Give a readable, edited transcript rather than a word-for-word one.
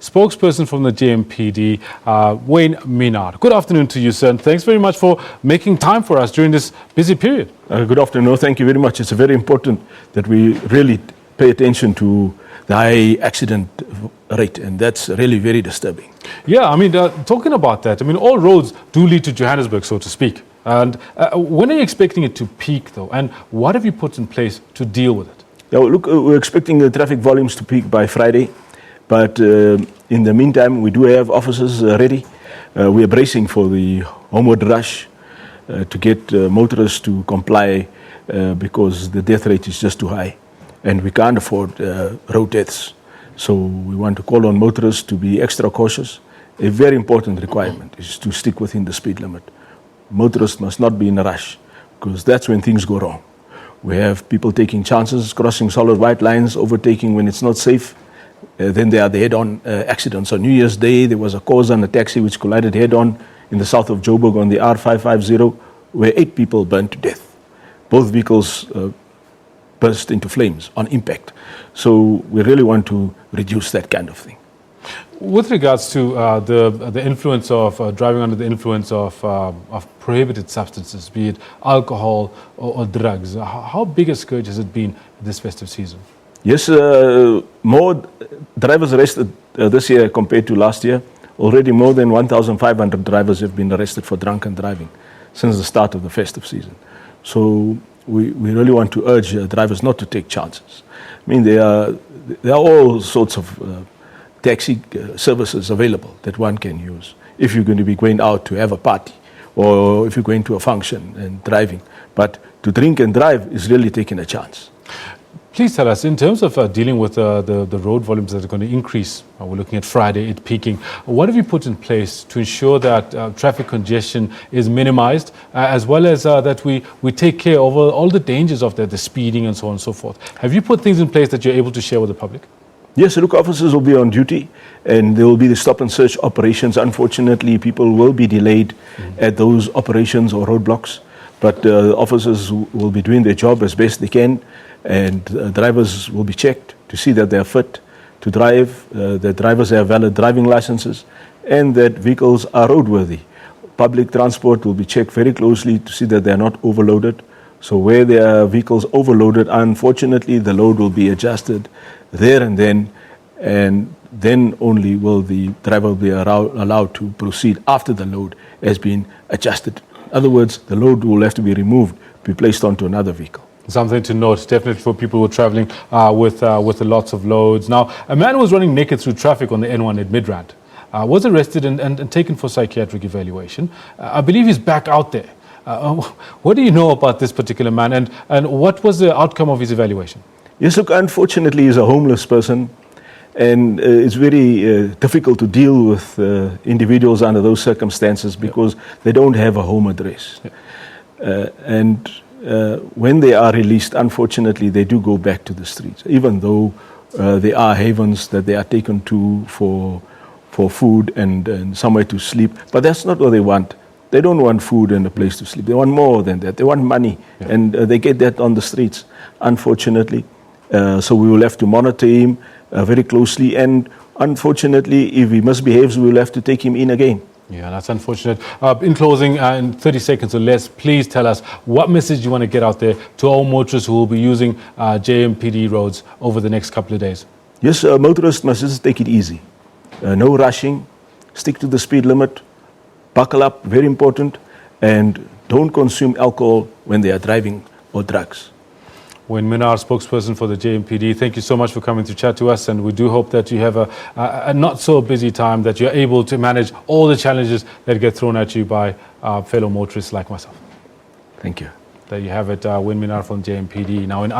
spokesperson from the JMPD, Wayne Minnaar. Good afternoon to you, sir, and thanks very much for making time for us during this busy period. Good afternoon. Thank you very much. It's very important that we really pay attention to the high accident rate, and that's really very disturbing. Yeah, I mean, talking about that, I mean, all roads do lead to Johannesburg, so to speak. And when are you expecting it to peak, though? And what have you put in place to deal with it? Yeah, well, look, we're expecting the traffic volumes to peak by Friday. But in the meantime, we do have officers ready. We are bracing for the homeward rush to get motorists to comply because the death rate is just too high. And we can't afford road deaths. So we want to call on motorists to be extra cautious. A very important requirement is to stick within the speed limit. Motorists must not be in a rush because that's when things go wrong. We have people taking chances, crossing solid white lines, overtaking when it's not safe. Then there are the head-on accidents. On New Year's Day, there was a cause on a taxi which collided head-on in the south of Joburg on the R550, where 8 people burned to death. Both vehicles burst into flames on impact. So we really want to reduce that kind of thing. With regards to the influence of driving under the influence of prohibited substances, be it alcohol or drugs, how big a scourge has it been this festive season? Yes, more drivers arrested this year compared to last year. Already more than 1,500 drivers have been arrested for drunken driving since the start of the festive season. So we really want to urge drivers not to take chances. I mean, there are all sorts of taxi services available that one can use if you're going to be going out to have a party or if you're going to a function and driving. But to drink and drive is really taking a chance. Please tell us, in terms of dealing with the road volumes that are going to increase, we're looking at Friday, it peaking, what have you put in place to ensure that traffic congestion is minimized, as well as that we take care of all the dangers of the speeding and so on and so forth? Have you put things in place that you're able to share with the public? Yes, look, officers will be on duty and there will be the stop and search operations. Unfortunately, people will be delayed at those operations or roadblocks, but officers will be doing their job as best they can, and drivers will be checked to see that they are fit to drive, that drivers have valid driving licenses, and that vehicles are roadworthy. Public transport will be checked very closely to see that they are not overloaded. So where there are vehicles overloaded, unfortunately, the load will be adjusted there and then only will the driver be allowed to proceed after the load has been adjusted. In other words, the load will have to be removed, be placed onto another vehicle. Something to note, definitely for people who are traveling with lots of loads. Now, a man who was running naked through traffic on the N1 at Midrand was arrested and taken for psychiatric evaluation. I believe he's back out there. What do you know about this particular man, and what was the outcome of his evaluation? Yes, look, unfortunately, he's a homeless person, and it's very difficult to deal with individuals under those circumstances because they don't have a home address. And when they are released, unfortunately, they do go back to the streets, even though there are havens that they are taken to for food and somewhere to sleep. But that's not what they want. They don't want food and a place to sleep. They want more than that. They want money, and they get that on the streets, unfortunately. So we will have to monitor him very closely, and unfortunately, if he misbehaves, we will have to take him in again. Yeah, that's unfortunate. In closing, in 30 seconds or less, please tell us what message you want to get out there to all motorists who will be using JMPD roads over the next couple of days. Yes, motorists must just take it easy. No rushing, stick to the speed limit, buckle up, very important, and don't consume alcohol when they are driving or drugs. Wayne Minnaar, spokesperson for the JMPD, thank you so much for coming to chat to us, and we do hope that you have a not so busy time, that you're able to manage all the challenges that get thrown at you by fellow motorists like myself. Thank you. There you have it, Wayne Minnaar from JMPD. Now, in